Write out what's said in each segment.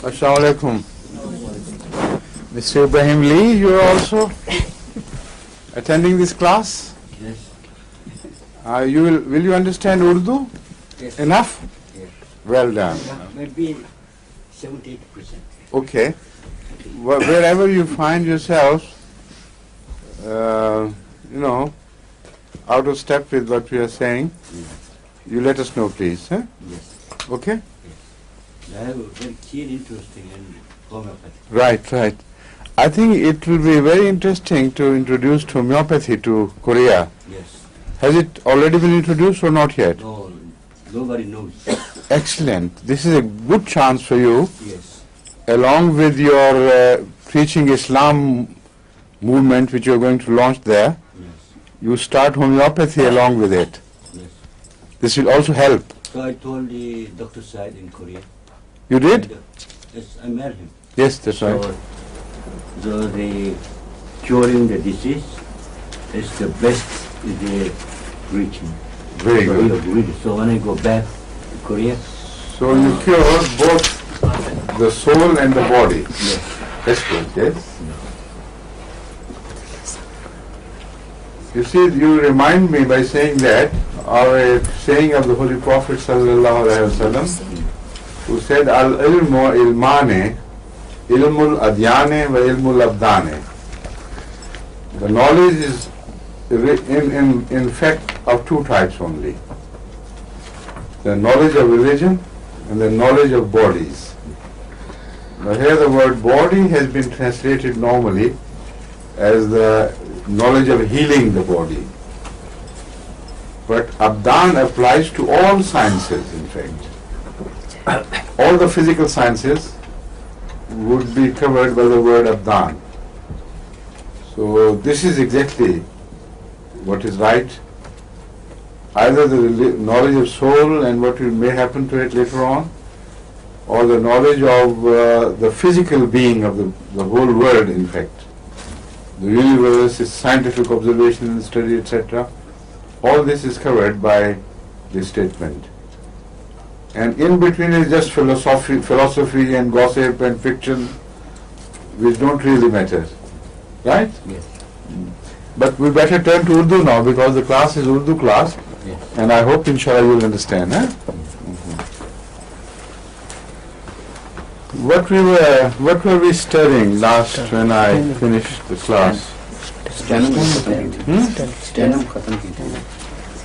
Assalamu alaikum. Mr. Ibrahim Lee, you are also attending this class? Yes. Will you understand Urdu? Yes. Enough? Yes. Well done. Maybe 78%. Okay. Wherever you find yourself, out of step with what we are saying, you let us know, please. Huh? Yes. Okay? I have a very keen interest in homeopathy. Right. I think it will be very interesting to introduce homeopathy to Korea. Yes. Has it already been introduced or not yet? No, nobody knows. Excellent. This is a good chance for you, Yes. along with your preaching Islam movement, which you are going to launch there. Yes. You start homeopathy along with it. Yes. This will also help. So I told the Dr. Said in Korea. You did? Yes, I met him. Yes, that's right. So the curing the disease is the best is the preaching. Very So he good. agreed. So when I go back to Korea, So you cure both the soul and the body. yes. That's good, yes? You see, you remind me by saying that, our saying of the Holy Prophet sallallahu alaihi wasallam, who said, "Al-ilmu ilmane, ilmul adyane wa ilmul abdane." The knowledge is in fact of two types only: the knowledge of religion and the knowledge of bodies. Now here the word body has been translated normally as the knowledge of healing the body. But Abdan applies to all sciences, in fact. All the physical sciences would be covered by the word Abdan. So this is exactly what is right. Either the knowledge of soul and what may happen to it later on, or the knowledge of the physical being of the whole world, in fact. The universe, its scientific observation and study, etc. All this is covered by this statement. And in between is just philosophy and gossip and fiction, which don't really matter. Right? Yes. But we better turn to Urdu now, because the class is Urdu class, Yes. and I hope inshallah you'll understand. What were we studying last when I finished the class? Stenum khatam ki thi.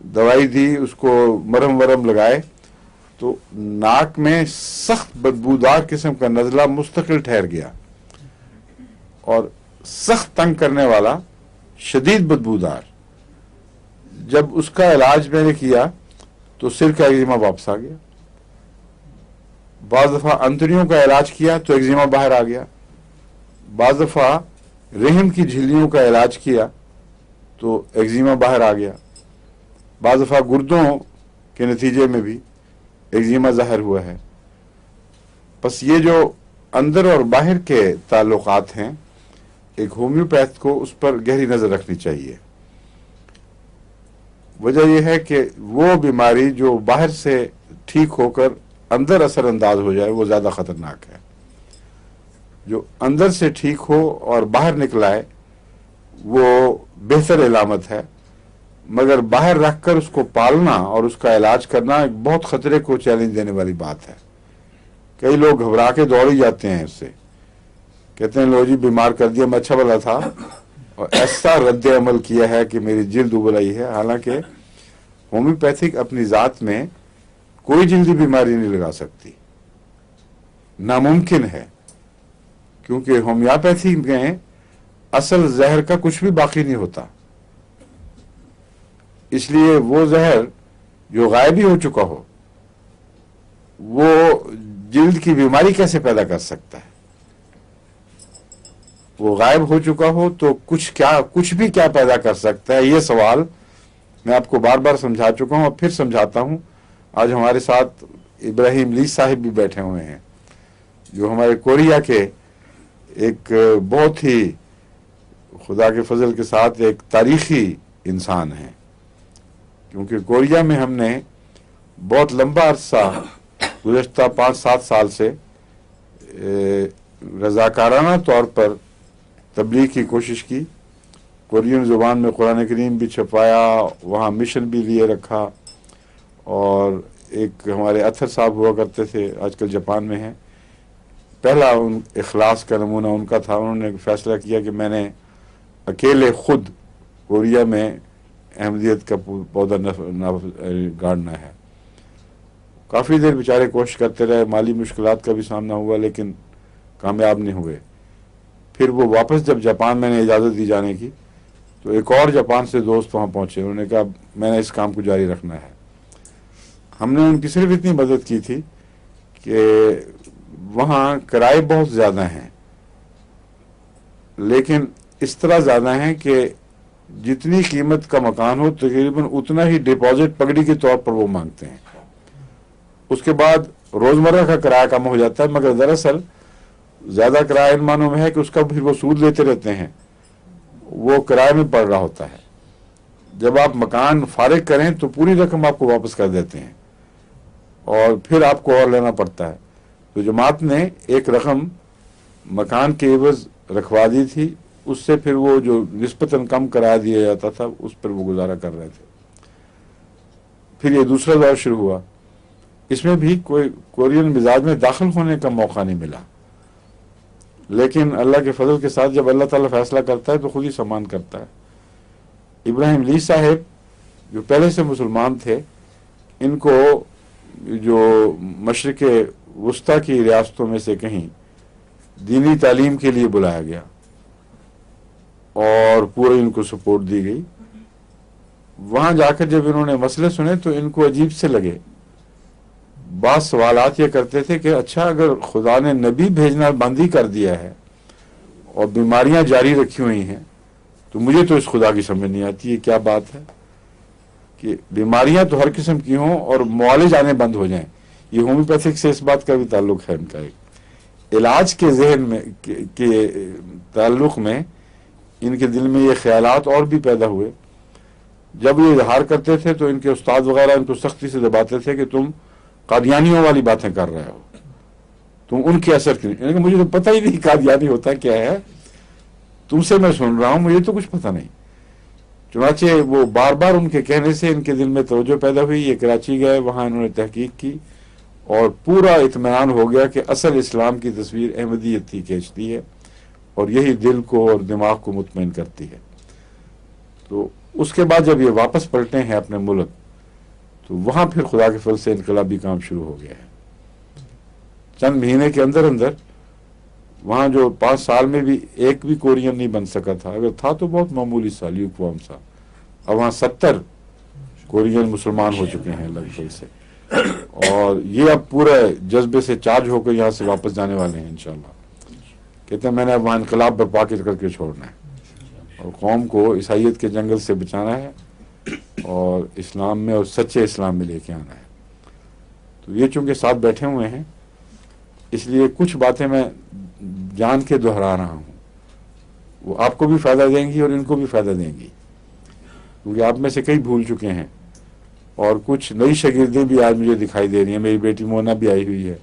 دوائی دی, اس کو مرہم ورم لگائے, تو ناک میں سخت بدبودار قسم کا نزلہ مستقل ٹھہر گیا, اور سخت تنگ کرنے والا, شدید بدبودار. جب اس کا علاج میں نے کیا تو سر کا ایگزیما واپس آ گیا. بعض دفعہ انتڑیوں کا علاج کیا تو ایگزیما باہر آ گیا. بعض دفعہ رحم کی جھلیوں کا علاج کیا تو ایگزیما باہر آ گیا. بعض دفعہ گردوں کے نتیجے میں بھی ایگزیما ظاہر ہوا ہے. بس یہ جو اندر اور باہر کے تعلقات ہیں, ایک ہومیوپیتھ کو اس پر گہری نظر رکھنی چاہیے. وجہ یہ ہے کہ وہ بیماری جو باہر سے ٹھیک ہو کر اندر اثر انداز ہو جائے وہ زیادہ خطرناک ہے. جو اندر سے ٹھیک ہو اور باہر نکل آئے وہ بہتر علامت ہے, مگر باہر رکھ کر اس کو پالنا اور اس کا علاج کرنا ایک بہت خطرے کو چیلنج دینے والی بات ہے. کئی لوگ گھبرا کے دوڑ ہی جاتے ہیں اس سے, کہتے ہیں لو جی بیمار کر دیا, میں اچھا بھلا تھا, اور ایسا رد عمل کیا ہے کہ میری جلد ابل آئی ہے. حالانکہ ہومیوپیتھک اپنی ذات میں کوئی جلدی بیماری نہیں لگا سکتی, ناممکن ہے, کیونکہ ہومیوپیتھی میں اصل زہر کا کچھ بھی باقی نہیں ہوتا. اس لیے وہ زہر جو غائب ہی ہو چکا ہو وہ جلد کی بیماری کیسے پیدا کر سکتا ہے؟ وہ غائب ہو چکا ہو تو کچھ بھی کیا پیدا کر سکتا ہے؟ یہ سوال میں آپ کو بار بار سمجھا چکا ہوں اور پھر سمجھاتا ہوں. آج ہمارے ساتھ ابراہیم لیث صاحب بھی بیٹھے ہوئے ہیں, جو ہمارے کوریا کے ایک بہت ہی خدا کے فضل کے ساتھ ایک تاریخی انسان ہیں, کیونکہ کوریا میں ہم نے بہت لمبا عرصہ گزشتہ 5-7 سال سے رضاکارانہ طور پر تبلیغ کی کوشش کی. کورین زبان میں قرآن کریم بھی چھپایا, وہاں مشن بھی لیے رکھا, اور ایک ہمارے اطہر صاحب ہوا کرتے تھے, آج کل جاپان میں ہیں, پہلا ان اخلاص کا نمونہ ان کا تھا. انہوں نے فیصلہ کیا کہ میں نے اکیلے خود کوریا میں احمدیت کا پودا گاڑنا ہے. کافی دیر بیچارے کوشش کرتے رہے, مالی مشکلات کا بھی سامنا ہوا, لیکن کامیاب نہیں ہوئے. پھر وہ واپس جب جاپان میں نے اجازت دی جانے کی تو ایک اور جاپان سے دوست وہاں پہنچے, انہوں نے کہا میں نے اس کام کو جاری رکھنا ہے. ہم نے ان کی صرف اتنی مدد کی تھی کہ وہاں کرائے بہت زیادہ ہیں, لیکن اس طرح زیادہ ہیں کہ جتنی قیمت کا مکان ہو تقریباً اتنا ہی ڈپازٹ پگڑی کے طور پر وہ مانگتے ہیں. اس کے بعد روزمرہ کا کرایہ کم ہو جاتا ہے, مگر دراصل زیادہ کرایہ ان معنوں میں ہے کہ اس کا پھر وہ سود لیتے رہتے ہیں, وہ کرایہ میں پڑ رہا ہوتا ہے. جب آپ مکان فارغ کریں تو پوری رقم آپ کو واپس کر دیتے ہیں اور پھر آپ کو اور لینا پڑتا ہے. تو جماعت نے ایک رقم مکان کے عوض رکھوا دی تھی, اس سے پھر وہ جو نسبتاً کم کرایہ دیا جاتا تھا اس پر وہ گزارا کر رہے تھے. پھر یہ دوسرا دور شروع ہوا, اس میں بھی کوئی کورین مزاج میں داخل ہونے کا موقع نہیں ملا, لیکن اللہ کے فضل کے ساتھ جب اللہ تعالیٰ فیصلہ کرتا ہے تو خود ہی سامان کرتا ہے. ابراہیم لیث صاحب جو پہلے سے مسلمان تھے, ان کو جو مشرق وسطیٰ کی ریاستوں میں سے کہیں دینی تعلیم کے لیے بلایا گیا اور پورے ان کو سپورٹ دی گئی. وہاں جا کر جب انہوں نے مسئلے سنے تو ان کو عجیب سے لگے. بعض سوالات یہ کرتے تھے کہ اچھا اگر خدا نے نبی بھیجنا بند ہی کر دیا ہے اور بیماریاں جاری رکھی ہوئی ہیں تو مجھے تو اس خدا کی سمجھ نہیں آتی, یہ کیا بات ہے کہ بیماریاں تو ہر قسم کی ہوں اور معالج آنے بند ہو جائیں. یہ ہومیوپیتھک سے اس بات کا بھی تعلق ہے ان کا. ایک علاج کے ذہن میں کے تعلق میں ان کے دل میں یہ خیالات اور بھی پیدا ہوئے. جب یہ اظہار کرتے تھے تو ان کے استاد وغیرہ ان کو سختی سے دباتے تھے کہ تم قادیانیوں والی باتیں کر رہے ہو, تم ان کے اثر کی نہیں. مجھے تو پتہ ہی نہیں قادیانی ہوتا کیا ہے, تم سے میں سن رہا ہوں, مجھے تو کچھ پتہ نہیں. چنانچہ وہ بار بار ان کے کہنے سے ان کے دل میں توجہ پیدا ہوئی. یہ کراچی گئے, وہاں انہوں نے تحقیق کی اور پورا اطمینان ہو گیا کہ اصل اسلام کی تصویر احمدیت ہی کھینچتی ہے اور یہی دل کو اور دماغ کو مطمئن کرتی ہے. تو اس کے بعد جب یہ واپس پلٹے ہیں اپنے ملک تو وہاں پھر خدا کے فضل سے انقلابی کام شروع ہو گیا ہے. چند مہینے کے اندر اندر وہاں جو 5 سال میں بھی ایک بھی کورین نہیں بن سکا تھا, اگر تھا تو بہت معمولی سا, لیو فارم سا. اب وہاں 70 کورین مسلمان ہو چکے ہیں لگ بھگ سے, اور یہ اب پورے جذبے سے چارج ہو کر یہاں سے واپس جانے والے ہیں انشاءاللہ. کہتے ہیں میں نے اب وہاں انقلاب برپا کر کے چھوڑنا ہے اور قوم کو عیسائیت کے جنگل سے بچانا ہے اور اسلام میں اور سچے اسلام میں لے کے آنا ہے. تو یہ چونکہ ساتھ بیٹھے ہوئے ہیں اس لیے کچھ باتیں میں جان کے دہرا رہا ہوں, وہ آپ کو بھی فائدہ دیں گی اور ان کو بھی فائدہ دیں گی, کیونکہ آپ میں سے کئی بھول چکے ہیں اور کچھ نئی شاگردیں بھی آج مجھے دکھائی دے رہی ہیں. میری بیٹی مونا بھی آئی ہوئی ہے,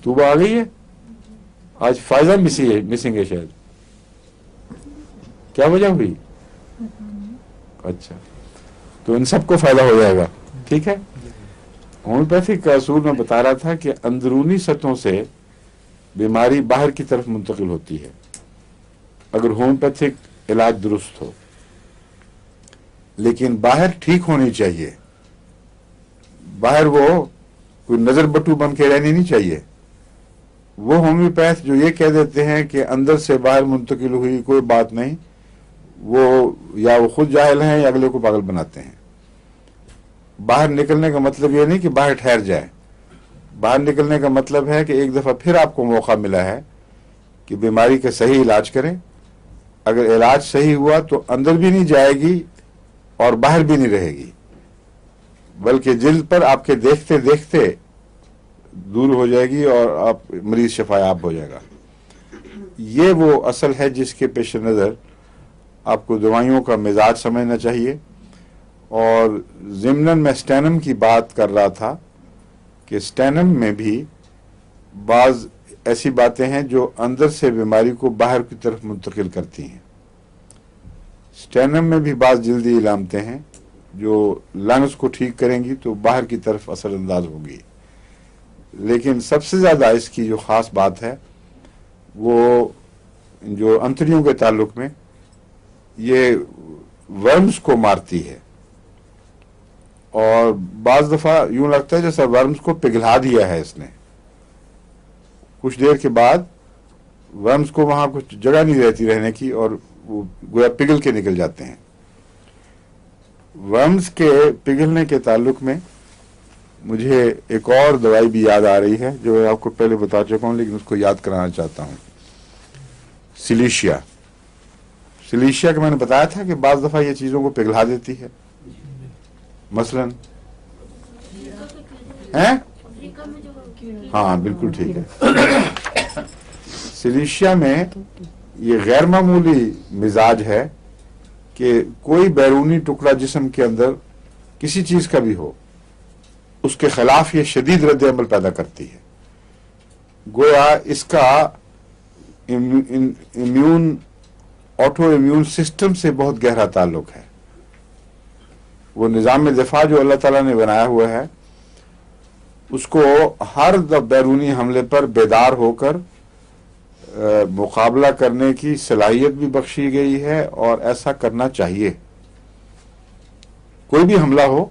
توبہ آ گئی ہے, آج فائزہ مسنگ ہے شاید, کیا وجہ ہوئی؟ اچھا, تو ان سب کو فائدہ ہو جائے گا. ٹھیک ہے. ہومیوپیتھک کا اصول میں بتا رہا تھا کہ اندرونی سطحوں سے بیماری باہر کی طرف منتقل ہوتی ہے اگر ہومیوپیتھک علاج درست ہو, لیکن باہر ٹھیک ہونی چاہیے. باہر وہ کوئی نظر بٹو بن کے رہنی نہیں چاہیے. وہ ہومیوپیتھ جو یہ کہہ دیتے ہیں کہ اندر سے باہر منتقل ہوئی کوئی بات نہیں, وہ یا وہ خود جاہل ہیں یا اگلے کو پاگل بناتے ہیں. باہر نکلنے کا مطلب یہ نہیں کہ باہر ٹھہر جائے. باہر نکلنے کا مطلب ہے کہ ایک دفعہ پھر آپ کو موقع ملا ہے کہ بیماری کا صحیح علاج کریں. اگر علاج صحیح ہوا تو اندر بھی نہیں جائے گی اور باہر بھی نہیں رہے گی, بلکہ جلد پر آپ کے دیکھتے دیکھتے دور ہو جائے گی اور آپ مریض شفا یاب ہو جائے گا. یہ وہ اصل ہے جس کے پیش نظر آپ کو دوائیوں کا مزاج سمجھنا چاہیے. اور ضمناً میں اسٹینم کی بات کر رہا تھا کہ اسٹینم میں بھی بعض ایسی باتیں ہیں جو اندر سے بیماری کو باہر کی طرف منتقل کرتی ہیں. اسٹینم میں بھی بعض جلدی علامتیں ہیں جو لنگز کو ٹھیک کریں گی تو باہر کی طرف اثر انداز ہوگی. لیکن سب سے زیادہ اس کی جو خاص بات ہے وہ جو انتڑیوں کے تعلق میں یہ ورمز کو مارتی ہے, اور بعض دفعہ یوں لگتا ہے جیسا ورمز کو پگھلا دیا ہے اس نے. کچھ دیر کے بعد ورمز کو وہاں کچھ جگہ نہیں رہتی رہنے کی اور وہ گویا پگھل کے نکل جاتے ہیں. ورمز کے پگھلنے کے تعلق میں مجھے ایک اور دوائی بھی یاد آ رہی ہے جو میں آپ کو پہلے بتا چکا ہوں لیکن اس کو یاد کرانا چاہتا ہوں. سلیشیا. سلیشیا کا میں نے بتایا تھا کہ بعض دفعہ یہ چیزوں کو پگھلا دیتی ہے. مثلاً ہاں بالکل ٹھیک ہے. سلیشیا میں یہ غیر معمولی مزاج ہے کہ کوئی بیرونی ٹکڑا جسم کے اندر کسی چیز کا بھی ہو اس کے خلاف یہ شدید رد عمل پیدا کرتی ہے. گویا اس کا آٹو امیون سسٹم سے بہت گہرا تعلق ہے. وہ نظام دفاع جو اللہ تعالیٰ نے بنایا ہوا ہے اس کو ہر بیرونی حملے پر بیدار ہو کر مقابلہ کرنے کی صلاحیت بھی بخشی گئی ہے اور ایسا کرنا چاہیے. کوئی بھی حملہ ہو,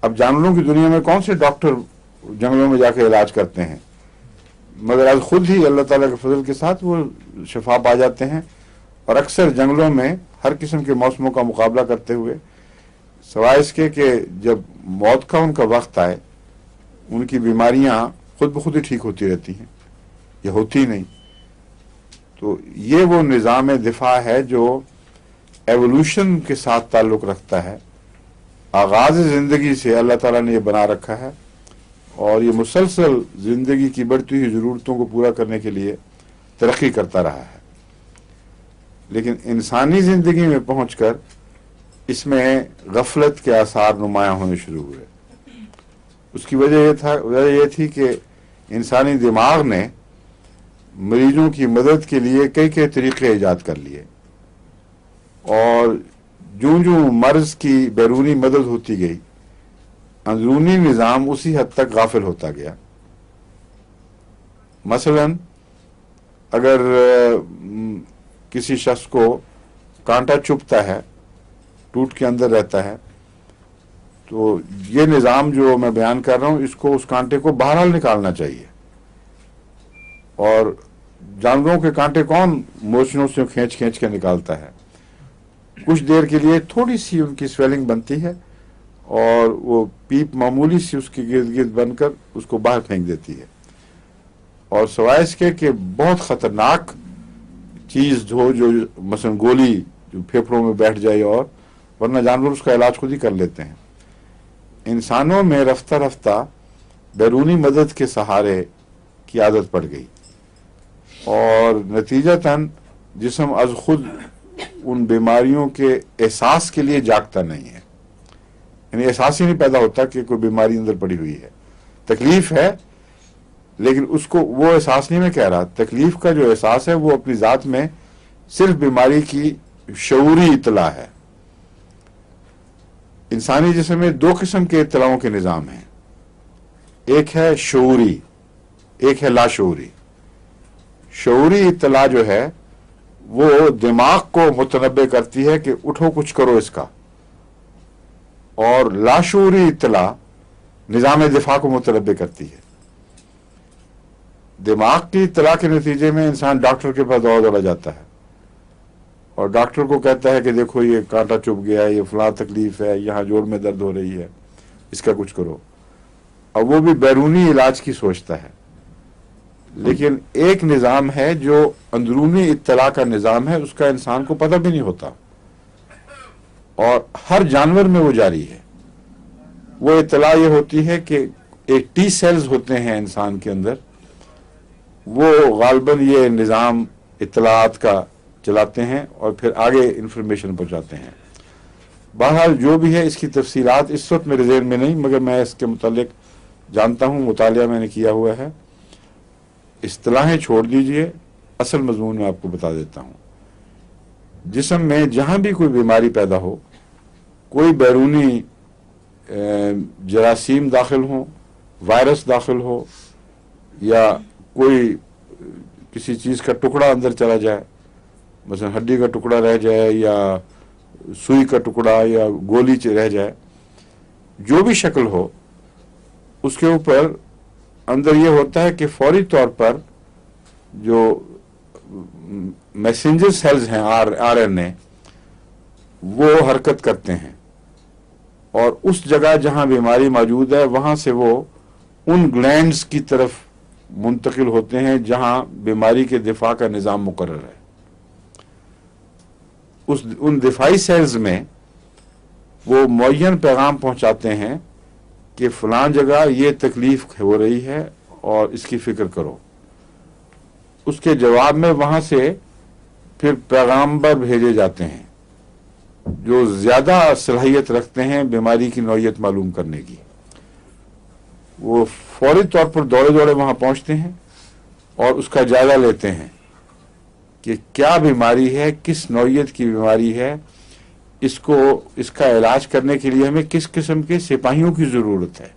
اب جانوروں کی دنیا میں کون سے ڈاکٹر جنگلوں میں جا کے علاج کرتے ہیں, مگر آج خود ہی اللہ تعالیٰ کے فضل کے ساتھ وہ شفا پا جاتے ہیں. اور اکثر جنگلوں میں ہر قسم کے موسموں کا مقابلہ کرتے ہوئے سوائے اس کے کہ جب موت کا ان کا وقت آئے ان کی بیماریاں خود بخود ہی ٹھیک ہوتی رہتی ہیں یا ہوتی نہیں. تو یہ وہ نظام دفاع ہے جو ایوولوشن کے ساتھ تعلق رکھتا ہے. آغاز زندگی سے اللہ تعالیٰ نے یہ بنا رکھا ہے اور یہ مسلسل زندگی کی بڑھتی ہوئی ضرورتوں کو پورا کرنے کے لیے ترقی کرتا رہا ہے. لیکن انسانی زندگی میں پہنچ کر اس میں غفلت کے آثار نمایاں ہونے شروع ہوئے. اس کی وجہ یہ تھی کہ انسانی دماغ نے مریضوں کی مدد کے لیے کئی طریقے ایجاد کر لیے اور جو مرض کی بیرونی مدد ہوتی گئی اندرونی نظام اسی حد تک غافل ہوتا گیا. مثلا اگر کسی شخص کو کانٹا چبھتا ہے ٹوٹ کے اندر رہتا ہے. تو یہ نظام جو میں بیان کر رہا ہوں اس کو اس کانٹے کو بہرحال نکالنا چاہیے. اور جانوروں کے کانٹے کون موچنوں سے کھینچ کھینچ کے نکالتا ہے؟ کچھ دیر کے لیے تھوڑی سی ان کی سویلنگ بنتی ہے اور وہ پیپ معمولی سی اس کے گرد گرد بن کر اس کو باہر پھینک دیتی ہے. اور سوائے اس کے کہ بہت خطرناک چیز ہو جو مثلا گولی جو پھیپھڑوں میں بیٹھ جائے، اور ورنہ جانور اس کا علاج خود ہی کر لیتے ہیں. انسانوں میں رفتہ رفتہ بیرونی مدد کے سہارے کی عادت پڑ گئی اور نتیجتاً جسم از خود ان بیماریوں کے احساس کے لیے جاگتا نہیں ہے. یعنی احساس ہی نہیں پیدا ہوتا کہ کوئی بیماری اندر پڑی ہوئی ہے. تکلیف ہے لیکن اس کو وہ احساس نہیں میں کہہ رہا. تکلیف کا جو احساس ہے وہ اپنی ذات میں صرف بیماری کی شعوری اطلاع ہے. انسانی جسم میں دو قسم کے اطلاعوں کے نظام ہیں. ایک ہے شعوری، ایک ہے لاشعوری. شعوری اطلاع جو ہے وہ دماغ کو متنبع کرتی ہے کہ اٹھو کچھ کرو اس کا، اور لاشعوری اطلاع نظام دفاع کو متنبع کرتی ہے. دماغ کی اطلاع کے نتیجے میں انسان ڈاکٹر کے پاس دوڑ جاتا ہے اور ڈاکٹر کو کہتا ہے کہ دیکھو یہ کانٹا چبھ گیا ہے، یہ فلاں تکلیف ہے، یہاں جوڑ میں درد ہو رہی ہے، اس کا کچھ کرو. اب وہ بھی بیرونی علاج کی سوچتا ہے. لیکن ایک نظام ہے جو اندرونی اطلاع کا نظام ہے، اس کا انسان کو پتہ بھی نہیں ہوتا اور ہر جانور میں وہ جاری ہے. وہ اطلاع یہ ہوتی ہے کہ ایک ٹی سیلز ہوتے ہیں انسان کے اندر، وہ غالباً یہ نظام اطلاعات کا چلاتے ہیں اور پھر آگے انفارمیشن پہنچاتے ہیں. بہرحال جو بھی ہے اس کی تفصیلات اس وقت میرے ذہن میں نہیں، مگر میں اس کے متعلق جانتا ہوں، مطالعہ میں نے کیا ہوا ہے. اصطلاحیں چھوڑ دیجئے، اصل مضمون میں آپ کو بتا دیتا ہوں. جسم میں جہاں بھی کوئی بیماری پیدا ہو، کوئی بیرونی جراثیم داخل ہو، وائرس داخل ہو، یا کوئی کسی چیز کا ٹکڑا اندر چلا جائے، مثلا ہڈی کا ٹکڑا رہ جائے یا سوئی کا ٹکڑا یا گولی رہ جائے، جو بھی شکل ہو، اس کے اوپر اندر یہ ہوتا ہے کہ فوری طور پر جو میسنجر سیلز ہیں آر این اے، وہ حرکت کرتے ہیں اور اس جگہ جہاں بیماری موجود ہے وہاں سے وہ ان گلینڈز کی طرف منتقل ہوتے ہیں جہاں بیماری کے دفاع کا نظام مقرر ہے. ان دفاعی سیلز میں وہ معین پیغام پہنچاتے ہیں کہ فلاں جگہ یہ تکلیف ہو رہی ہے اور اس کی فکر کرو. اس کے جواب میں وہاں سے پھر پیغامبر بھیجے جاتے ہیں جو زیادہ صلاحیت رکھتے ہیں بیماری کی نوعیت معلوم کرنے کی. وہ فوری طور پر دوڑے دوڑے وہاں پہنچتے ہیں اور اس کا جائزہ لیتے ہیں کہ کیا بیماری ہے، کس نوعیت کی بیماری ہے، اس کا علاج کرنے کے لیے ہمیں کس قسم کے سپاہیوں کی ضرورت ہے.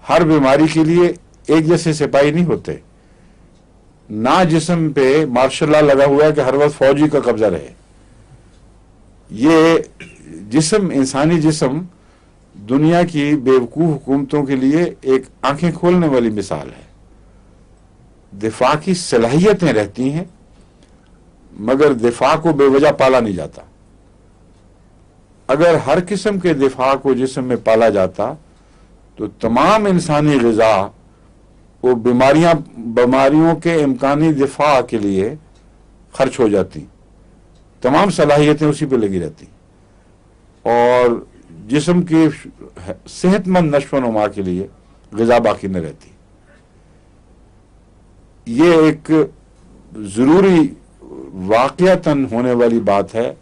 ہر بیماری کے لیے ایک جیسے سپاہی نہیں ہوتے. نہ جسم پہ مارشل لا لگا ہوا ہے کہ ہر وقت فوجی کا قبضہ رہے. یہ جسم، انسانی جسم، دنیا کی بیوقوف حکومتوں کے لیے ایک آنکھیں کھولنے والی مثال ہے. دفاع کی صلاحیتیں رہتی ہیں مگر دفاع کو بے وجہ پالا نہیں جاتا. اگر ہر قسم کے دفاع کو جسم میں پالا جاتا تو تمام انسانی غذا وہ بیماریوں کے امکانی دفاع کے لیے خرچ ہو جاتی. تمام صلاحیتیں اسی پہ لگی رہتی اور جسم کی صحت مند نشو و نما کے لیے غذا باقی نہ رہتی. یہ ایک ضروری واقعتاً ہونے والی بات ہے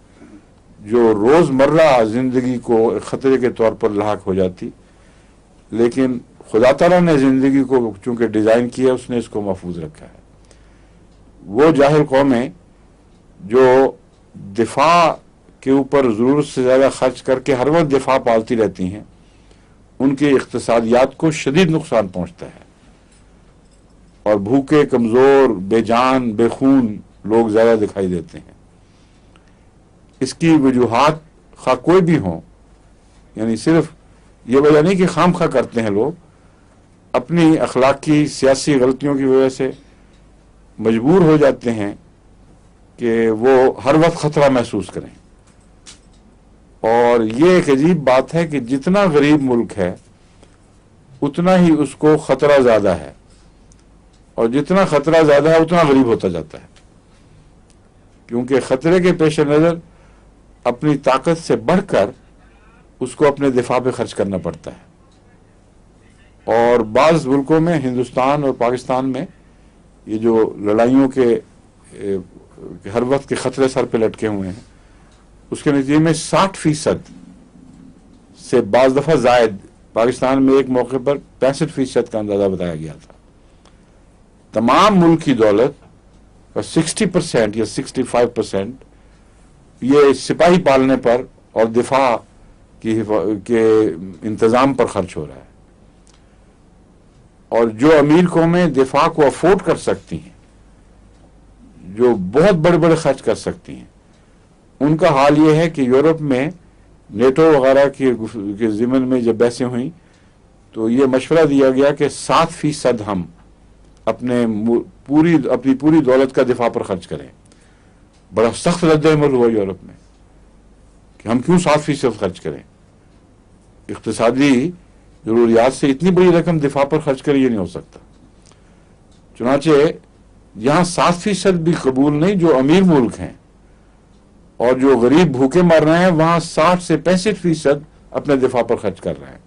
جو روزمرہ زندگی کو خطرے کے طور پر لاحق ہو جاتی. لیکن خدا تعالیٰ نے زندگی کو چونکہ ڈیزائن کیا، اس نے اس کو محفوظ رکھا ہے. وہ جاہل قومیں جو دفاع کے اوپر ضرورت سے زیادہ خرچ کر کے ہر وقت دفاع پالتی رہتی ہیں، ان کی اقتصادیات کو شدید نقصان پہنچتا ہے اور بھوکے، کمزور، بے جان، بے خون لوگ زیادہ دکھائی دیتے ہیں. اس کی وجوہات خواہ کوئی بھی ہوں، یعنی صرف یہ وجہ نہیں کہ خام خواہ کرتے ہیں لوگ، اپنی اخلاقی سیاسی غلطیوں کی وجہ سے مجبور ہو جاتے ہیں کہ وہ ہر وقت خطرہ محسوس کریں. اور یہ ایک عجیب بات ہے کہ جتنا غریب ملک ہے اتنا ہی اس کو خطرہ زیادہ ہے، اور جتنا خطرہ زیادہ ہے اتنا غریب ہوتا جاتا ہے، کیونکہ خطرے کے پیش نظر اپنی طاقت سے بڑھ کر اس کو اپنے دفاع پہ خرچ کرنا پڑتا ہے. اور بعض ملکوں میں، ہندوستان اور پاکستان میں، یہ جو لڑائیوں کے ہر وقت کے خطرے سر پہ لٹکے ہوئے ہیں، اس کے نتیجے میں 60% سے بعض دفعہ زائد، پاکستان میں ایک موقع پر 65% کا اندازہ بتایا گیا تھا، تمام ملک کی دولت کا 60% یا 65% یہ سپاہی پالنے پر اور دفاع کے انتظام پر خرچ ہو رہا ہے. اور جو امیر قومیں دفاع کو افورڈ کر سکتی ہیں، جو بہت بڑے بڑے خرچ کر سکتی ہیں، ان کا حال یہ ہے کہ یورپ میں نیٹو وغیرہ کے ضمن میں جب بحثیں ہوئیں تو یہ مشورہ دیا گیا کہ 7% ہم اپنی پوری دولت کا دفاع پر خرچ کریں. بڑا سخت رد عمل ہوا یورپ میں کہ ہم کیوں 7% خرچ کریں، اقتصادی ضروریات سے اتنی بڑی رقم دفاع پر خرچ کریں، یہ نہیں ہو سکتا. چنانچہ یہاں 7% بھی قبول نہیں، جو امیر ملک ہیں اور جو غریب بھوکے مر رہے ہیں، وہاں 60 سے 65% اپنے دفاع پر خرچ کر رہے ہیں.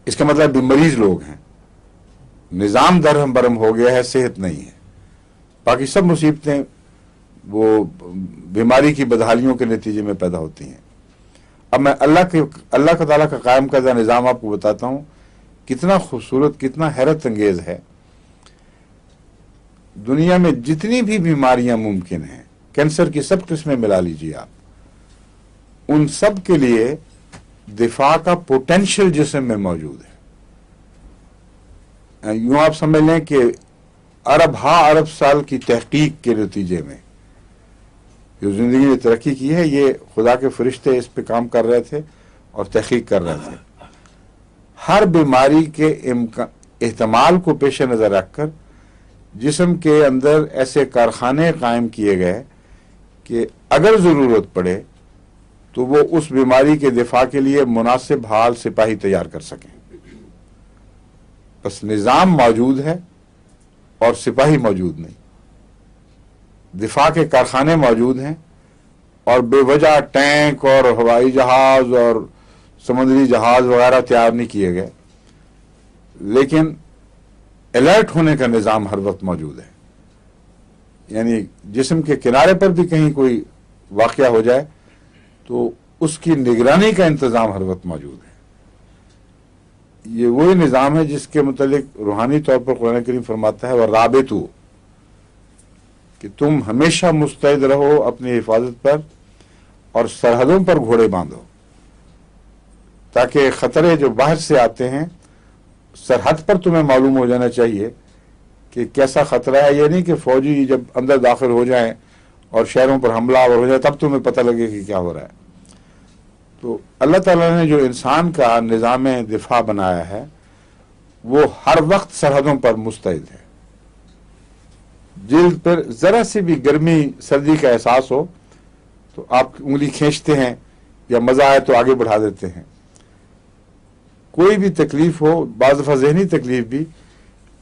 اس کا مطلب بھی مریض لوگ ہیں، نظام درہم برہم ہو گیا ہے، صحت نہیں ہے. باقی سب مصیبتیں وہ بیماری کی بدحالیوں کے نتیجے میں پیدا ہوتی ہیں. اب میں اللہ کا تعالیٰ کا قائم کردہ نظام آپ کو بتاتا ہوں، کتنا خوبصورت، کتنا حیرت انگیز ہے. دنیا میں جتنی بھی بیماریاں ممکن ہیں، کینسر کی سب قسمیں ملا لیجیے آپ، ان سب کے لیے دفاع کا پوٹینشل جسم میں موجود ہے. یوں آپ سمجھ لیں کہ ارب سال کی تحقیق کے نتیجے میں جو زندگی نے ترقی کی ہے، یہ خدا کے فرشتے اس پہ کام کر رہے تھے اور تحقیق کر رہے تھے. ہر بیماری کے احتمال کو پیش نظر رکھ کر جسم کے اندر ایسے کارخانے قائم کیے گئے کہ اگر ضرورت پڑے تو وہ اس بیماری کے دفاع کے لیے مناسب حال سپاہی تیار کر سکیں. بس نظام موجود ہے اور سپاہی موجود نہیں. دفاع کے کارخانے موجود ہیں اور بے وجہ ٹینک اور ہوائی جہاز اور سمندری جہاز وغیرہ تیار نہیں کیے گئے، لیکن الرٹ ہونے کا نظام ہر وقت موجود ہے. یعنی جسم کے کنارے پر بھی کہیں کوئی واقعہ ہو جائے تو اس کی نگرانی کا انتظام ہر وقت موجود ہے. یہ وہی نظام ہے جس کے متعلق روحانی طور پر قرآن کریم فرماتا ہے وَرَابِطُوا، کہ تم ہمیشہ مستعد رہو اپنی حفاظت پر اور سرحدوں پر گھوڑے باندھو، تاکہ خطرے جو باہر سے آتے ہیں سرحد پر تمہیں معلوم ہو جانا چاہیے کہ کیسا خطرہ ہے. یہ نہیں کہ فوجی جب اندر داخل ہو جائیں اور شہروں پر حملہ آور ہو جائے تب تمہیں پتہ لگے کہ کیا ہو رہا ہے. تو اللہ تعالیٰ نے جو انسان کا نظام دفاع بنایا ہے وہ ہر وقت سرحدوں پر مستعد ہے. جلد پر ذرا سی بھی گرمی سردی کا احساس ہو تو آپ انگلی کھینچتے ہیں یا مزہ آئے تو آگے بڑھا دیتے ہیں. کوئی بھی تکلیف ہو، بعض دفعہ ذہنی تکلیف بھی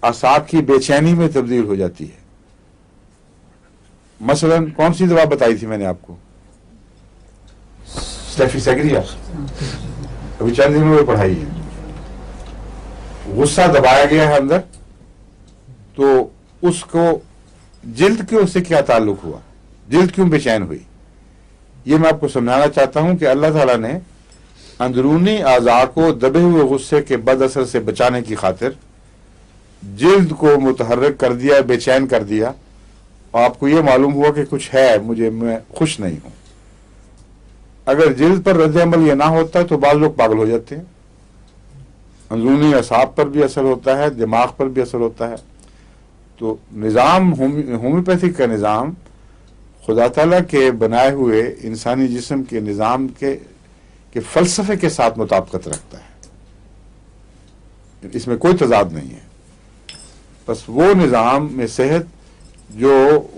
اعصاب کی بے چینی میں تبدیل ہو جاتی ہے. مثلا کون سی دوا بتائی تھی میں نے آپ کو؟ اسٹیفی سیگریا، ابھی چند دنوں میں پڑھائی ہے. غصہ دبایا گیا ہے اندر تو اس کو جلد کے اس سے کیا تعلق ہوا، جلد کیوں بے چین ہوئی، یہ میں آپ کو سمجھانا چاہتا ہوں کہ اللہ تعالیٰ نے اندرونی اعضاء کو دبے ہوئے غصے کے بد اثر سے بچانے کی خاطر جلد کو متحرک کر دیا، بے چین کر دیا، اور آپ کو یہ معلوم ہوا کہ کچھ ہے، میں خوش نہیں ہوں. اگر جلد پر رد عمل یہ نہ ہوتا تو بعض لوگ پاگل ہو جاتے ہیں. اندرونی اعصاب پر بھی اثر ہوتا ہے، دماغ پر بھی اثر ہوتا ہے. تو نظام ہومیوپیتھی کا نظام خدا تعالیٰ کے بنائے ہوئے انسانی جسم کے نظام کے فلسفے کے ساتھ مطابقت رکھتا ہے، اس میں کوئی تضاد نہیں ہے. بس وہ نظام میں صحت جو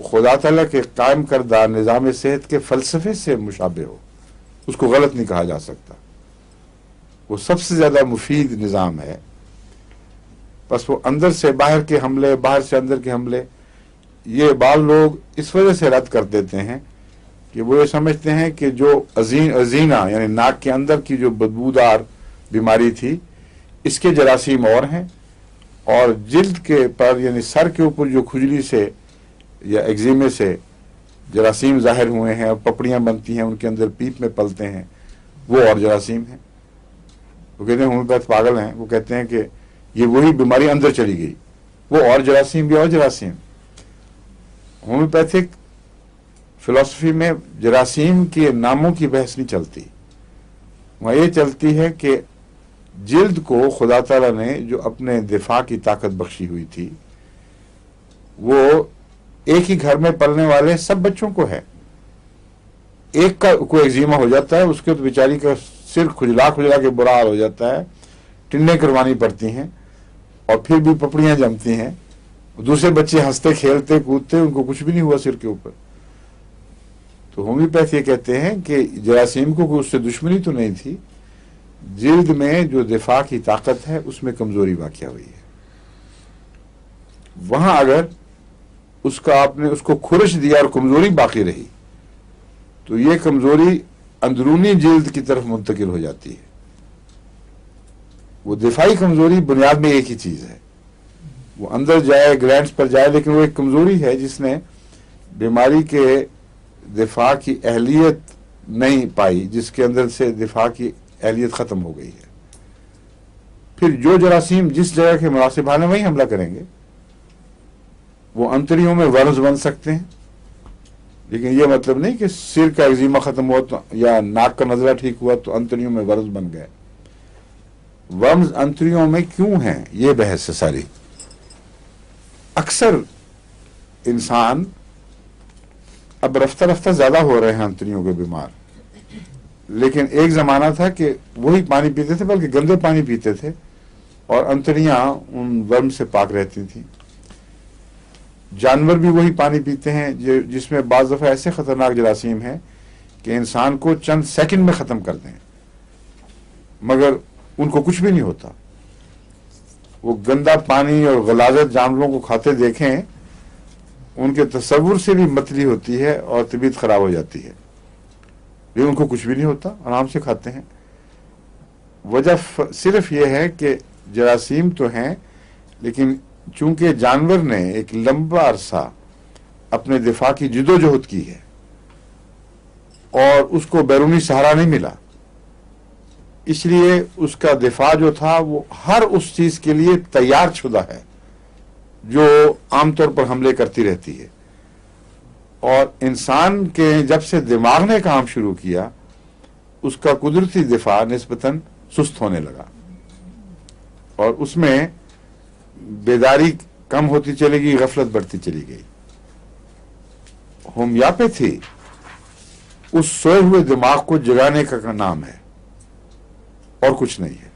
خدا تعالیٰ کے قائم کردہ نظام صحت کے فلسفے سے مشابہ ہو، اس کو غلط نہیں کہا جا سکتا. وہ سب سے زیادہ مفید نظام ہے. بس وہ اندر سے باہر کے حملے، باہر سے اندر کے حملے، یہ بعض لوگ اس وجہ سے رد کر دیتے ہیں کہ وہ یہ سمجھتے ہیں کہ جو ازینہ یعنی ناک کے اندر کی جو بدبودار بیماری تھی، اس کے جراثیم اور ہیں، اور جلد کے پر یعنی سر کے اوپر جو کھجلی سے یا ایگزیمے سے جراثیم ظاہر ہوئے ہیں اور پپڑیاں بنتی ہیں، ان کے اندر پیپ میں پلتے ہیں، وہ اور جراثیم ہیں. وہ کہتے ہیں ہومیوپیتھ پاگل ہیں، وہ کہتے ہیں کہ یہ وہی بیماری اندر چلی گئی، وہ اور جراثیم بھی اور جراثیم. ہومیوپیتھک فلسفی میں جراثیم کے ناموں کی بحث نہیں چلتی، وہاں یہ چلتی ہے کہ جلد کو خدا تعالیٰ نے جو اپنے دفاع کی طاقت بخشی ہوئی تھی، وہ ایک ہی گھر میں پلنے والے سب بچوں کو ہے. ایک کا کوئی ایگزیما ہو جاتا ہے، اس کے تو بیچاری کا سر کھجلا کے برا حال ہو جاتا ہے، ٹنیں کروانی پڑتی ہیں اور پھر بھی پپڑیاں جمتی ہیں. دوسرے بچے ہنستے کھیلتے کودتے، ان کو کچھ بھی نہیں ہوا سر کے اوپر. تو ہومیوپیتھ یہ کہتے ہیں کہ جراثیم کو کوئی اس سے دشمنی تو نہیں تھی، جلد میں جو دفاع کی طاقت ہے اس میں کمزوری واقع ہوئی ہے. وہاں اگر اس کا آپ نے اس کو کھرچ دیا اور کمزوری باقی رہی تو یہ کمزوری اندرونی جلد کی طرف منتقل ہو جاتی ہے. وہ دفاعی کمزوری بنیاد میں ایک ہی چیز ہے، وہ اندر جائے گلینڈز پر جائے، لیکن وہ ایک کمزوری ہے جس نے بیماری کے دفاع کی اہلیت نہیں پائی، جس کے اندر سے دفاع کی اہلیت ختم ہو گئی ہے. پھر جو جراثیم جس جگہ کے مناسب حال میں وہیں حملہ کریں گے. وہ انتڑیوں میں ورمز بن سکتے ہیں، لیکن یہ مطلب نہیں کہ سر کا ایگزیما ختم ہوا تو یا ناک کا نزلہ ٹھیک ہوا تو انتڑیوں میں ورمز بن گئے. ورمز انتڑیوں میں کیوں ہیں، یہ بحث ہے ساری. اکثر انسان اب رفتہ رفتہ زیادہ ہو رہے ہیں انتڑیوں کے بیمار، لیکن ایک زمانہ تھا کہ وہی پانی پیتے تھے، بلکہ گندے پانی پیتے تھے اور انتڑیاں ان ورم سے پاک رہتی تھیں. جانور بھی وہی پانی پیتے ہیں جس میں بعض دفعہ ایسے خطرناک جراثیم ہیں کہ انسان کو چند سیکنڈ میں ختم کر دیں، مگر ان کو کچھ بھی نہیں ہوتا. وہ گندا پانی اور غلاظت جانوروں کو کھاتے دیکھیں، ان کے تصور سے بھی متلی ہوتی ہے اور طبیعت خراب ہو جاتی ہے، لیکن ان کو کچھ بھی نہیں ہوتا، آرام سے کھاتے ہیں. وجہ صرف یہ ہے کہ جراثیم تو ہیں، لیکن چونکہ جانور نے ایک لمبا عرصہ اپنے دفاع کی جدوجہد کی ہے اور اس کو بیرونی سہارا نہیں ملا، اس لیے اس کا دفاع جو تھا وہ ہر اس چیز کے لیے تیار شدہ ہے جو عام طور پر حملے کرتی رہتی ہے. اور انسان کے جب سے دماغ نے کام شروع کیا، اس کا قدرتی دفاع نسبتاً سست ہونے لگا اور اس میں بیداری کم ہوتی چلی گئی، غفلت بڑھتی چلی گئی. ہومیوپیتھی اس سوئے ہوئے دماغ کو جگانے کا نام ہے اور کچھ نہیں ہے.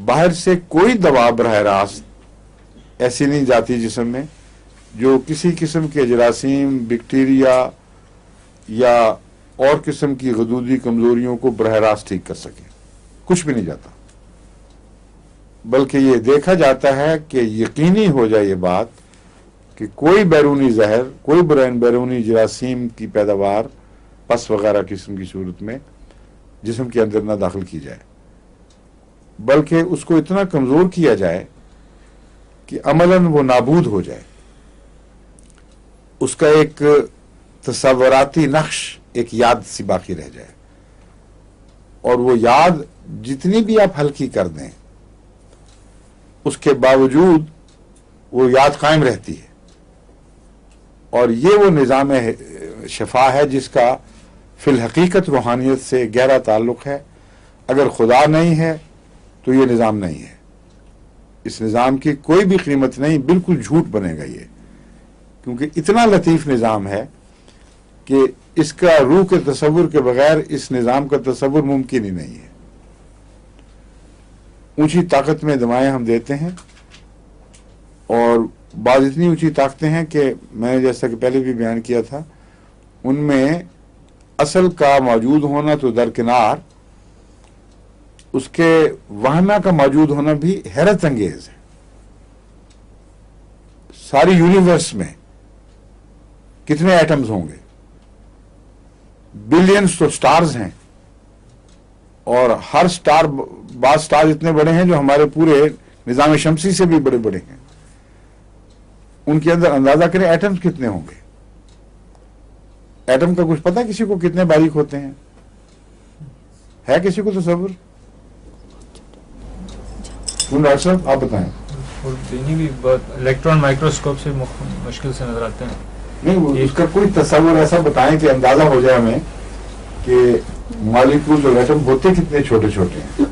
باہر سے کوئی دوا براہ راست ایسی نہیں جاتی جسم میں جو کسی قسم کے جراثیم، بیکٹیریا یا اور قسم کی غدودی کمزوریوں کو براہ راست ٹھیک کر سکے. کچھ بھی نہیں جاتا، بلکہ یہ دیکھا جاتا ہے کہ یقینی ہو جائے یہ بات کہ کوئی بیرونی زہر، کوئی بیرونی جراثیم کی پیداوار پس وغیرہ قسم کی صورت میں جسم کے اندر نہ داخل کی جائے، بلکہ اس کو اتنا کمزور کیا جائے کہ عملاً وہ نابود ہو جائے. اس کا ایک تصوراتی نقش، ایک یاد سی باقی رہ جائے، اور وہ یاد جتنی بھی آپ ہلکی کر دیں اس کے باوجود وہ یاد قائم رہتی ہے. اور یہ وہ نظام شفا ہے جس کا فی الحقیقت روحانیت سے گہرا تعلق ہے. اگر خدا نہیں ہے تو یہ نظام نہیں ہے. اس نظام کی کوئی بھی قیمت نہیں، بالکل جھوٹ بنے گا یہ. کیونکہ اتنا لطیف نظام ہے کہ اس کا روح کے تصور کے بغیر اس نظام کا تصور ممکن ہی نہیں ہے. اونچی طاقت میں دوائیں ہم دیتے ہیں، اور بعض اتنی اونچی طاقتیں ہیں کہ میں نے جیسا کہ پہلے بھی بیان کیا تھا، ان میں اصل کا موجود ہونا تو درکنار، اس کے وہمہ کا موجود ہونا بھی حیرت انگیز ہے. ساری یونیورس میں کتنے ایٹمز ہوں گے؟ بلینز تو سٹارز ہیں، اور ہر سٹار، بعض سٹار اتنے بڑے ہیں جو ہمارے پورے نظام شمسی سے بھی بڑے بڑے ہیں. ان کے اندر اندازہ کریں ایٹمز کتنے ہوں گے. ایٹم کا کچھ پتا کسی کو کتنے باریک ہوتے ہیں؟ ہے کسی کو تصور؟ ڈاکٹر صاحب آپ بتائیں. اور دینی بھی بہت الیکٹران مائکروسکوپ سے مشکل سے نظر آتے ہیں. نہیں، اس کا کوئی تصور ایسا بتائیں کہ اندازہ ہو جائے ہمیں کہ مالیکول اور ایٹم ہوتے کتنے چھوٹے چھوٹے ہیں.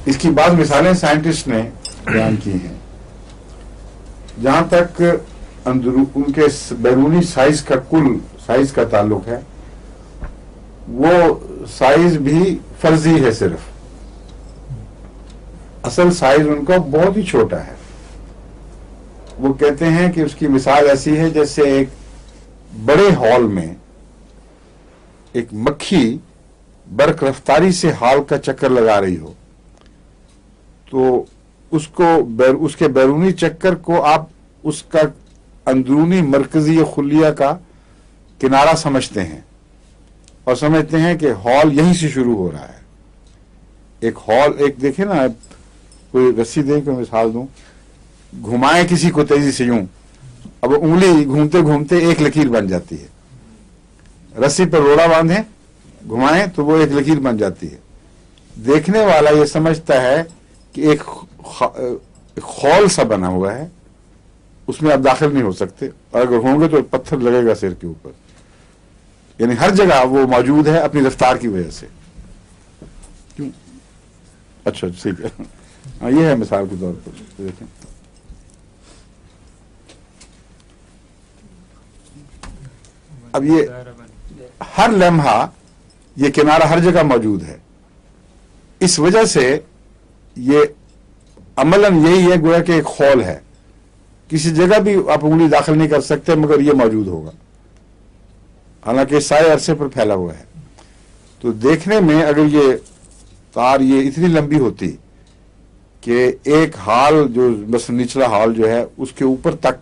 اس کی بعض مثالیں سائنٹسٹ نے بیان کی ہیں. جہاں تک ان کے بیرونی سائز کا، کل سائز کا تعلق ہے، وہ سائز بھی فرضی ہے. صرف اصل سائز ان کا بہت ہی چھوٹا ہے. وہ کہتے ہیں کہ اس کی مثال ایسی ہے جیسے ایک بڑے ہال میں ایک مکھی برق رفتاری سے ہال کا چکر لگا رہی ہو، تو اس کے بیرونی چکر کو آپ اس کا اندرونی مرکزی خلیہ کا کنارہ سمجھتے ہیں، اور سمجھتے ہیں کہ ہال یہیں سے شروع ہو رہا ہے. ایک ہال، ایک دیکھیں نا، کوئی رسی دیں، کوئی مثال دوں، گھمائیں کسی کو تیزی سے یوں، اب انگلی گھومتے گھومتے ایک لکیر بن جاتی ہے. رسی پر روڑا باندھیں، گھمائیں تو وہ ایک لکیر بن جاتی ہے. دیکھنے والا یہ سمجھتا ہے کہ ایک خول سا بنا ہوا ہے، اس میں آپ داخل نہیں ہو سکتے، اور اگر ہوں گے تو پتھر لگے گا سر کے اوپر. یعنی ہر جگہ وہ موجود ہے اپنی رفتار کی وجہ سے. کیوں؟ اچھا ٹھیک ہے. ہاں، یہ ہے مثال کے طور پر. دیکھیں اب یہ ہر لمحہ یہ کنارہ ہر جگہ موجود ہے. اس وجہ سے یہ عملاً یہی ہے گویا کہ ایک خول ہے، کسی جگہ بھی آپ انگلی داخل نہیں کر سکتے مگر یہ موجود ہوگا، حالانکہ سارے عرصے پر پھیلا ہوا ہے. تو دیکھنے میں اگر یہ تار یہ اتنی لمبی ہوتی کہ ایک ہال جو بس نچلا ہال جو ہے اس کے اوپر تک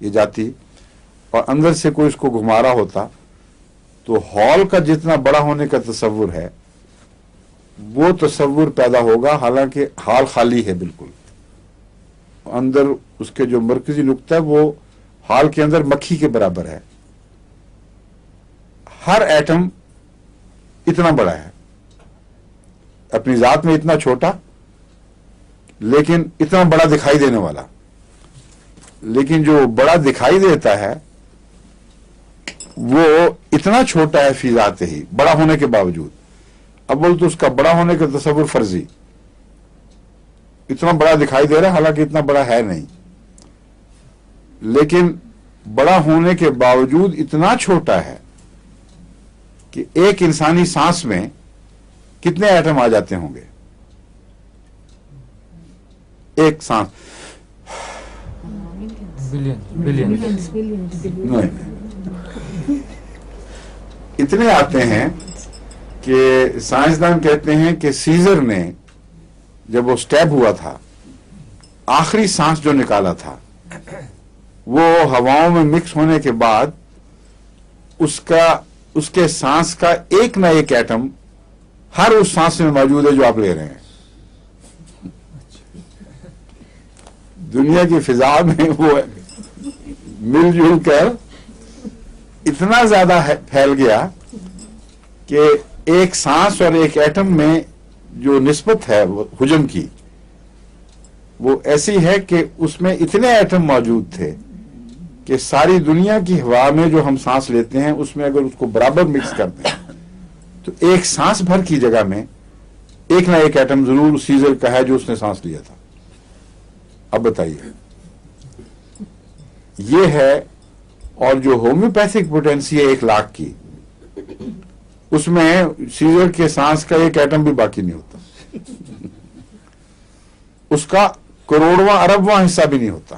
یہ جاتی، اور اندر سے کوئی اس کو گھما رہا ہوتا، تو ہال کا جتنا بڑا ہونے کا تصور ہے وہ تصور پیدا ہوگا، حالانکہ ہال خالی ہے بالکل. اندر اس کے جو مرکزی نقطہ ہے وہ ہال کے اندر مکھی کے برابر ہے. ہر ایٹم اتنا بڑا ہے، اپنی ذات میں اتنا چھوٹا لیکن اتنا بڑا دکھائی دینے والا. لیکن جو بڑا دکھائی دیتا ہے وہ اتنا چھوٹا ہے فی ذات ہی، بڑا ہونے کے باوجود. اول تو اس کا بڑا ہونے کا تصور فرضی، اتنا بڑا دکھائی دے رہا ہے حالانکہ اتنا بڑا ہے نہیں، لیکن بڑا ہونے کے باوجود اتنا چھوٹا ہے کہ ایک انسانی سانس میں کتنے ایٹم آ جاتے ہوں گے؟ ایک سانس نہیں، اتنے آتے ہیں کہ سائنسدان کہتے ہیں کہ سیزر نے جب وہ سٹیب ہوا تھا، آخری سانس جو نکالا تھا وہ ہواؤں میں مکس ہونے کے بعد اس کے سانس کا ایک نہ ایک ایٹم ہر اس سانس میں موجود ہے جو آپ لے رہے ہیں. دنیا کی فضا میں وہ مل جل کر اتنا زیادہ پھیل گیا کہ ایک سانس اور ایک ایٹم میں جو نسبت ہے حجم کی وہ ایسی ہے کہ اس میں اتنے ایٹم موجود تھے کہ ساری دنیا کی ہوا میں جو ہم سانس لیتے ہیں اس میں اگر اس کو برابر مکس کرتے ہیں تو ایک سانس بھر کی جگہ میں ایک نہ ایک ایٹم ضرور سیزر کا ہے جو اس نے سانس لیا تھا. اب بتائیے یہ ہے. اور جو ہومیوپیتھک پوٹینسی ہے 1 لاکھ کی, اس میں سیزر کے سانس کا ایک ایٹم بھی باقی نہیں ہوتا, اس کا کروڑواں اربواں حصہ بھی نہیں ہوتا.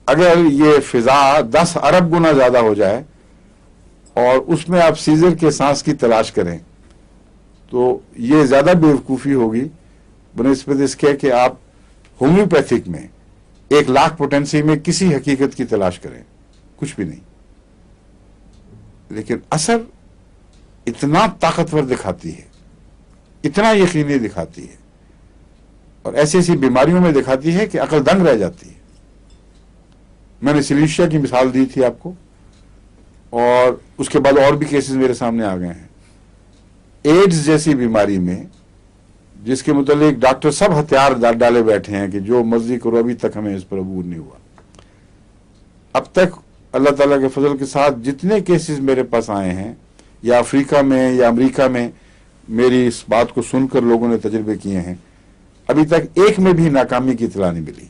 اگر یہ فضا 10 ارب گنا زیادہ ہو جائے اور اس میں آپ سیزر کے سانس کی تلاش کریں تو یہ زیادہ بیوقوفی ہوگی بنسبت اس کے کہ آپ ہومیوپیتھک میں 1 لاکھ پوٹینسی میں کسی حقیقت کی تلاش کریں, کچھ بھی نہیں. لیکن اثر اتنا طاقتور دکھاتی ہے, اتنا یقینی دکھاتی ہے, اور ایسی ایسی بیماریوں میں دکھاتی ہے کہ عقل دنگ رہ جاتی ہے. میں نے سلیشیا کی مثال دی تھی آپ کو, اور اس کے بعد اور بھی کیسز میرے سامنے آ گئے ہیں. ایڈز جیسی بیماری میں جس کے متعلق ڈاکٹر سب ہتھیار ڈالے بیٹھے ہیں کہ جو مرضی کرو, ابھی تک ہمیں اس پر عبور نہیں ہوا. اب تک اللہ تعالیٰ کے فضل کے ساتھ جتنے کیسز میرے پاس آئے ہیں, یا افریقہ میں یا امریکہ میں میری اس بات کو سن کر لوگوں نے تجربے کیے ہیں, ابھی تک ایک میں بھی ناکامی کی اطلاع نہیں ملی.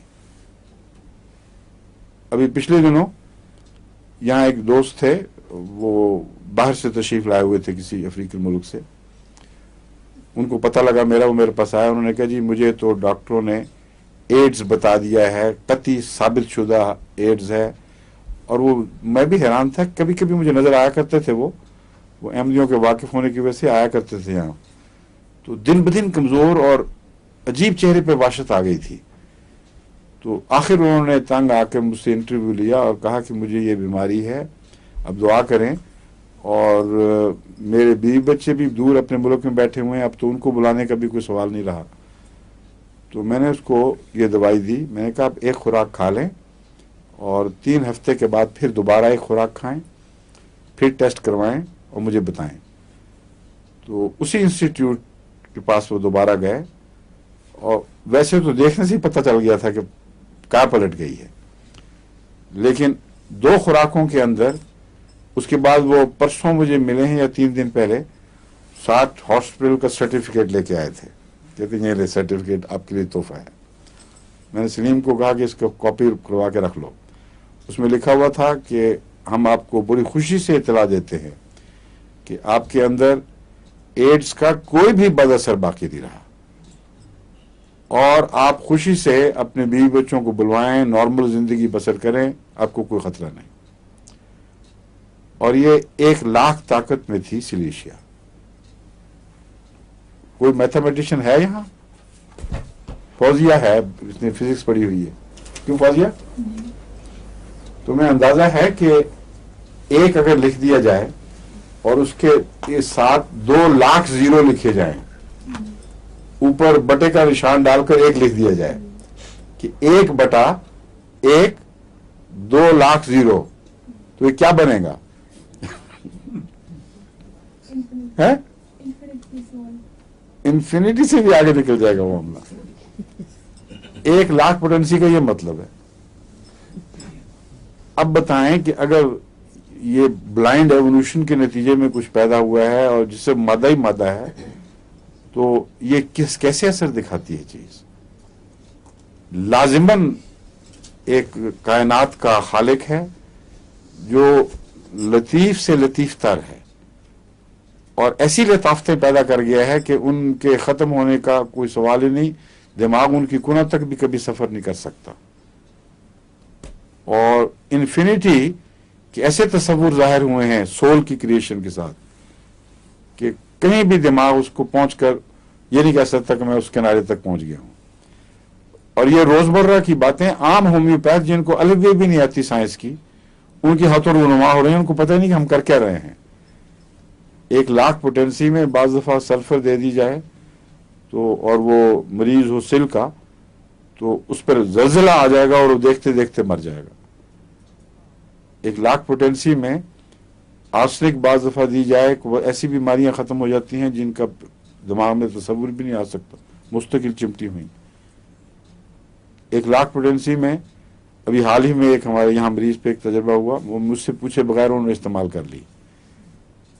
ابھی پچھلے دنوں یہاں ایک دوست تھے, وہ باہر سے تشریف لائے ہوئے تھے کسی افریقی ملک سے. ان کو پتہ لگا میرا, وہ میرے پاس آیا, انہوں نے کہا جی مجھے تو ڈاکٹروں نے ایڈز بتا دیا ہے, قطعی ثابت شدہ ایڈز ہے. اور وہ میں بھی حیران تھا, کبھی کبھی مجھے نظر آیا کرتے تھے, وہ احمدیوں کے واقف ہونے کی وجہ سے آیا کرتے تھے یہاں, تو دن بدن کمزور اور عجیب چہرے پہ وحشت آ گئی تھی. تو آخر انہوں نے تنگ آ کے مجھ سے انٹرویو لیا اور کہا کہ مجھے یہ بیماری ہے, اب دعا کریں. اور میرے بیوی بچے بھی دور اپنے ملک میں بیٹھے ہوئے ہیں, اب تو ان کو بلانے کا بھی کوئی سوال نہیں رہا. تو میں نے اس کو یہ دوائی دی, میں نے کہا آپ 1 خوراک کھا لیں اور 3 ہفتے کے بعد پھر دوبارہ 1 خوراک کھائیں, پھر ٹیسٹ کروائیں اور مجھے بتائیں. تو اسی انسٹیٹیوٹ کے پاس وہ دوبارہ گئے, اور ویسے تو دیکھنے سے ہی پتہ چل گیا تھا کہ کہاں پلٹ گئی ہے, لیکن 2 خوراکوں کے اندر اس کے بعد وہ پرسوں مجھے ملے ہیں یا 3 دن پہلے, 7 ہاسپٹل کا سرٹیفکیٹ لے کے آئے تھے, کہتے ہیں یہ سرٹیفکیٹ آپ کے لیے تحفہ ہے. میں نے سلیم کو کہا کہ اس کو کاپی کروا کے رکھ لو. اس میں لکھا ہوا تھا کہ ہم آپ کو بڑی خوشی سے اطلاع دیتے ہیں کہ آپ کے اندر ایڈز کا کوئی بھی بد اثر باقی نہیں رہا, اور آپ خوشی سے اپنے بیوی بچوں کو بلوائیں, نارمل زندگی بسر کریں, آپ کو کوئی خطرہ نہیں. اور یہ 1 لاکھ طاقت میں تھی سلیشیا. کوئی میتھمیٹیشین ہے یہاں؟ فوزیہ ہے, اس نے فزکس پڑھی ہوئی ہے. کیوں فوزیہ؟ تمہیں اندازہ ہے کہ 1 اگر لکھ دیا جائے اور اس کے ساتھ 2 لاکھ زیرو لکھے جائیں, اوپر بٹے کا نشان ڈال کر 1 لکھ دیا جائے کہ 1/1 2 لاکھ زیرو, تو یہ کیا بنے گا؟ انفینٹی سے بھی آگے نکل جائے گا وہ معاملہ. 1 لاکھ پوٹینسی کا یہ مطلب ہے. اب بتائیں کہ اگر یہ بلائنڈ ایوولوشن کے نتیجے میں کچھ پیدا ہوا ہے اور جس سے مادہ ہی مادہ ہے, تو یہ کیسے اثر دکھاتی ہے چیز؟ لازماً ایک کائنات کا خالق ہے جو لطیف سے لطیف تر ہے, اور ایسی لطافتیں پیدا کر گیا ہے کہ ان کے ختم ہونے کا کوئی سوال ہی نہیں. دماغ ان کی کنہ تک بھی کبھی سفر نہیں کر سکتا. اور انفینٹی کے ایسے تصور ظاہر ہوئے ہیں سول کی کریشن کے ساتھ کہ کہیں بھی دماغ اس کو پہنچ کر یہ نہیں کہہ سکتا کہ میں اس کنارے تک پہنچ گیا ہوں. اور یہ روزمرہ کی باتیں عام ہومیوپیتھ جن کو الگ بھی نہیں آتی سائنس کی, ان کی ہاتھوں رونما ہو رہے ہیں, ان کو پتہ نہیں کہ ہم کر کیا رہے ہیں. 1 لاکھ پوٹینسی میں بعض دفعہ سلفر دے دی جائے تو, اور وہ مریض ہو سل کا, تو اس پر زلزلہ آ جائے گا اور وہ دیکھتے دیکھتے مر جائے گا. 1 لاکھ پوٹینسی میں آرسنک بعض دفعہ دی جائے, وہ ایسی بیماریاں ختم ہو جاتی ہیں جن کا دماغ میں تصور بھی نہیں آ سکتا, مستقل چمٹی ہوئی. 1 لاکھ پوٹینسی میں ابھی حال ہی میں ایک ہمارے یہاں مریض پہ ایک تجربہ ہوا, وہ مجھ سے پوچھے بغیر انہوں نے استعمال کر لی,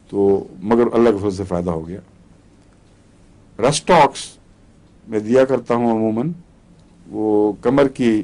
تو مگر اللہ کے فضل سے فائدہ ہو گیا. رسٹاکس میں دیا کرتا ہوں عموماً, وہ کمر کی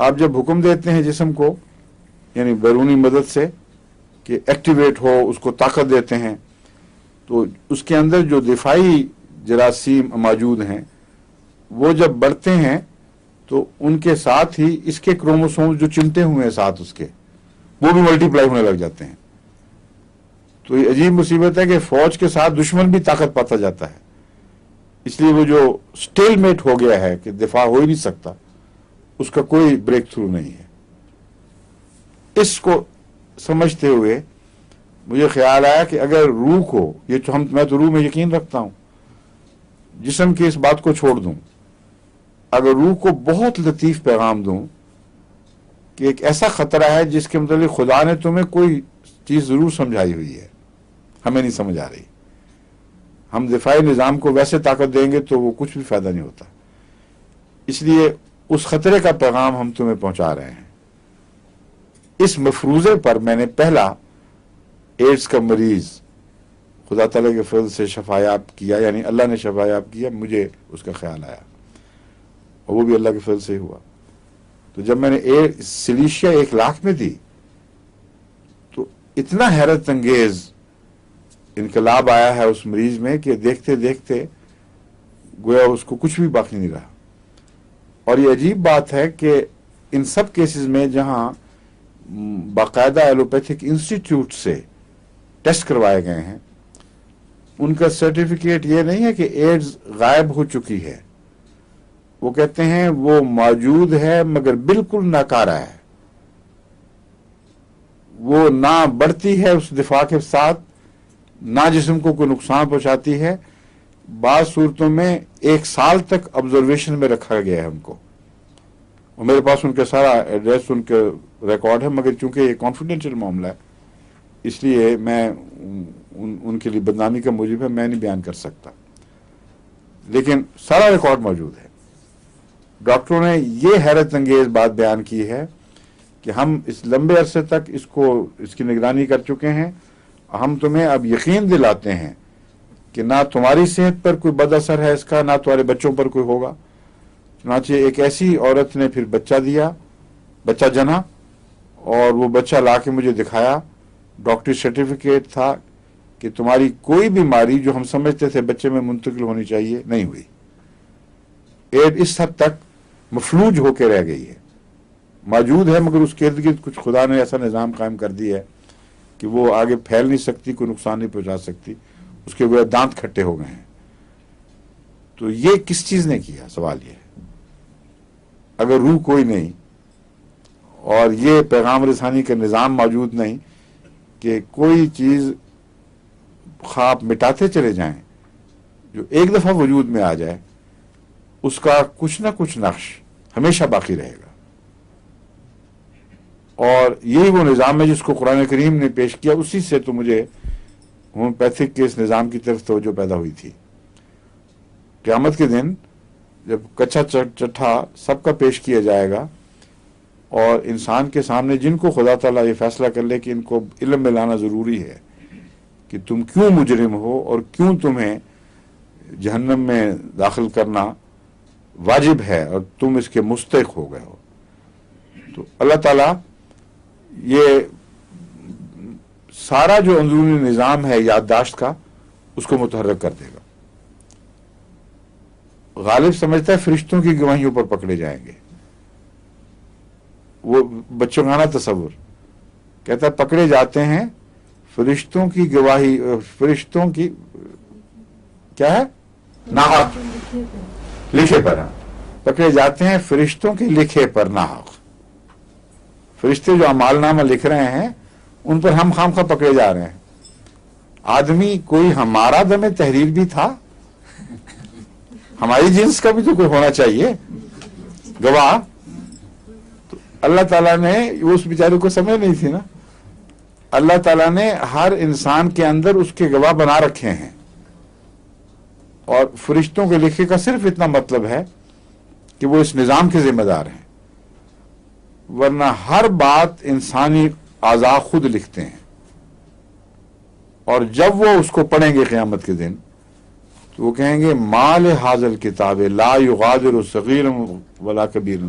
آپ جب حکم دیتے ہیں جسم کو یعنی بیرونی مدد سے کہ ایکٹیویٹ ہو، اس کو طاقت دیتے ہیں، تو اس کے اندر جو دفاعی جراثیم موجود ہیں وہ جب بڑھتے ہیں تو ان کے ساتھ ہی اس کے کروموسوم جو چمٹے ہوئے ہیں ساتھ اس کے، وہ بھی ملٹی پلائی ہونے لگ جاتے ہیں. تو یہ عجیب مصیبت ہے کہ فوج کے ساتھ دشمن بھی طاقت پاتا جاتا ہے. اس لیے وہ جو سٹیل میٹ ہو گیا ہے کہ دفاع ہو ہی نہیں سکتا، اس کا کوئی بریک تھرو نہیں ہے. اس کو سمجھتے ہوئے مجھے خیال آیا کہ اگر روح کو میں تو روح میں یقین رکھتا ہوں، جسم کی اس بات کو چھوڑ دوں، اگر روح کو بہت لطیف پیغام دوں کہ ایک ایسا خطرہ ہے جس کے متعلق خدا نے تمہیں کوئی چیز ضرور سمجھائی ہوئی ہے، ہمیں نہیں سمجھ آ رہی، ہم دفاعی نظام کو ویسے طاقت دیں گے تو وہ کچھ بھی فائدہ نہیں ہوتا، اس لیے اس خطرے کا پیغام ہم تمہیں پہنچا رہے ہیں. اس مفروضے پر میں نے پہلا ایڈز کا مریض خدا تعالیٰ کے فضل سے شفایاب کیا، یعنی اللہ نے شفایاب کیا، مجھے اس کا خیال آیا اور وہ بھی اللہ کے فضل سے ہوا. تو جب میں نے سلیشیا 1 لاکھ میں دی تو اتنا حیرت انگیز انقلاب آیا ہے اس مریض میں کہ دیکھتے دیکھتے گویا اس کو کچھ بھی باقی نہیں رہا. اور یہ عجیب بات ہے کہ ان سب کیسز میں جہاں باقاعدہ ایلوپیتھک انسٹیٹیوٹ سے ٹیسٹ کروائے گئے ہیں، ان کا سرٹیفکیٹ یہ نہیں ہے کہ ایڈز غائب ہو چکی ہے، وہ کہتے ہیں وہ موجود ہے مگر بالکل ناکارہ ہے، وہ نہ بڑھتی ہے اس دفاع کے ساتھ، نہ جسم کو کوئی نقصان پہنچاتی ہے. بعض صورتوں میں 1 سال تک آبزرویشن میں رکھا گیا ہے ان کو، اور میرے پاس ان کا سارا ایڈریس، ان کا ریکارڈ ہے، مگر چونکہ یہ کانفیڈینشیل معاملہ ہے اس لیے میں ان کے لیے بدنامی کا موجب ہے، میں نہیں بیان کر سکتا، لیکن سارا ریکارڈ موجود ہے. ڈاکٹروں نے یہ حیرت انگیز بات بیان کی ہے کہ ہم اس لمبے عرصے تک اس کی نگرانی کر چکے ہیں، ہم تمہیں اب یقین دلاتے ہیں کہ نہ تمہاری صحت پر کوئی بد اثر ہے اس کا، نہ تمہارے بچوں پر کوئی ہوگا. چنانچہ ایک ایسی عورت نے پھر بچہ جنا، اور وہ بچہ لا کے مجھے دکھایا، ڈاکٹری سرٹیفکیٹ تھا کہ تمہاری کوئی بیماری جو ہم سمجھتے تھے بچے میں منتقل ہونی چاہیے نہیں ہوئی. ایڈ اس حد تک مفلوج ہو کے رہ گئی ہے، موجود ہے مگر اس کے ارد گرد کچھ خدا نے ایسا نظام قائم کر دیا ہے کہ وہ آگے پھیل نہیں سکتی، کوئی نقصان نہیں پہنچا سکتی، اس کے وہ دانت کھٹے ہو گئے ہیں. تو یہ کس چیز نے کیا؟ سوال یہ ہے. اگر روح کوئی نہیں اور یہ پیغام رسانی کا نظام موجود نہیں کہ کوئی چیز خواب مٹاتے چلے جائیں، جو ایک دفعہ وجود میں آ جائے اس کا کچھ نہ کچھ نقش ہمیشہ باقی رہے گا. اور یہی وہ نظام ہے جس کو قرآن کریم نے پیش کیا، اسی سے تو مجھے ہومیوپیتھک کے اس نظام کی طرف توجہ پیدا ہوئی تھی. قیامت کے دن جب کچا چٹھا سب کا پیش کیا جائے گا اور انسان کے سامنے جن کو خدا تعالیٰ یہ فیصلہ کر لے کہ ان کو علم میں لانا ضروری ہے کہ تم کیوں مجرم ہو اور کیوں تمہیں جہنم میں داخل کرنا واجب ہے اور تم اس کے مستحق ہو گئے ہو، تو اللہ تعالیٰ یہ سارا جو اندرونی نظام ہے یادداشت کا اس کو متحرک کر دے گا. غالب سمجھتا ہے فرشتوں کی گواہیوں پر پکڑے جائیں گے، وہ بچوں تصور کہتا ہے پکڑے جاتے ہیں فرشتوں کی گواہی، فرشتوں کی کیا ہے ناحق لکھے پر، پکڑے جاتے ہیں فرشتوں کے لکھے پر ناحق. فرشتے جو اعمال نامہ لکھ رہے ہیں ان پر ہم خام خواہ پکڑے جا رہے ہیں. آدمی کوئی ہمارا دم تحریر بھی تھا، ہماری جنس کا بھی تو کوئی ہونا چاہیے گواہ. تو اللہ تعالیٰ نے اس بیچارے کو سمجھ نہیں تھی نا، اللہ تعالیٰ نے ہر انسان کے اندر اس کے گواہ بنا رکھے ہیں، اور فرشتوں کے لکھے کا صرف اتنا مطلب ہے کہ وہ اس نظام کے ذمہ دار ہیں، ورنہ ہر بات انسانی اعضاء خود لکھتے ہیں. اور جب وہ اس کو پڑھیں گے قیامت کے دن تو وہ کہیں گے مال حاضل کتاب لا یغادر صغیرا ولا کبیرا